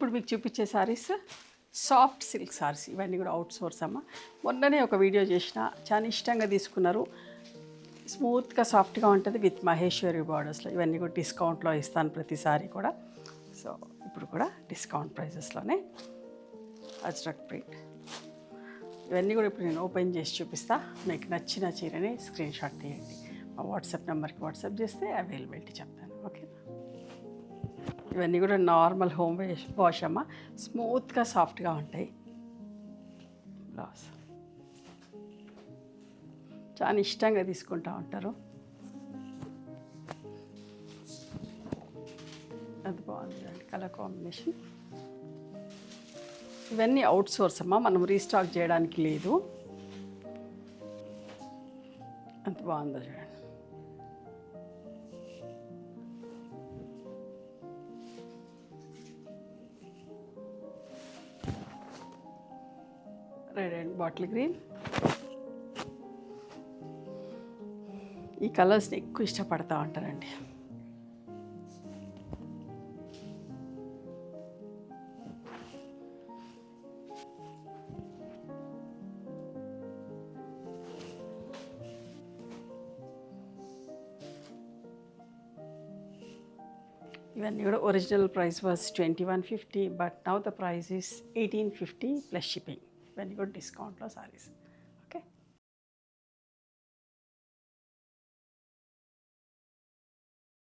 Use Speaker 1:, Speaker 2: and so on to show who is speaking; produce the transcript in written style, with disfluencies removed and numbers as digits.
Speaker 1: ఇప్పుడు మీకు చూపించే శారీస్ సాఫ్ట్ సిల్క్ శారీస్, ఇవన్నీ కూడా అవుట్ సోర్స్ అమ్మ. మొన్ననే ఒక వీడియో చేసిన, చాలా ఇష్టంగా తీసుకున్నారు. స్మూత్గా సాఫ్ట్గా ఉంటుంది విత్ మహేశ్వరి బార్డర్స్లో. ఇవన్నీ కూడా డిస్కౌంట్లో ఇస్తాను ప్రతిసారి కూడా. సో ఇప్పుడు కూడా డిస్కౌంట్ ప్రైజెస్లోనే అజ్రక్ ప్రింట్. ఇవన్నీ కూడా ఇప్పుడు నేను ఓపెన్ చేసి చూపిస్తా. మీకు నచ్చిన చీరని స్క్రీన్ షాట్ తీయండి, మా వాట్సాప్ నెంబర్కి వాట్సాప్ చేస్తే అవైలబిలిటీ చెప్తాను. ఓకేనా? ఇవన్నీ కూడా నార్మల్ హోమ్ వాష్ అమ్మ, స్మూత్గా సాఫ్ట్గా ఉంటాయి. బ్లౌజ్ చాలా ఇష్టంగా తీసుకుంటూ ఉంటారు. అది బాగుంది అండి కలర్ కాంబినేషన్. ఇవన్నీ అవుట్ సోర్స్ అమ్మ, మనం రీస్టాక్ చేయడానికి లేదు. అంత బాగుందో చూడండి. Red and bottle green. ఈ కలర్స్ని ఎక్కువ ఇష్టపడతా ఉంటారండి. ఇవన్నీ కూడా original price was 2150, but now the price is 1850 plus shipping. ఇవన్నీ కూడా డిస్కౌంట్లో సారీస్.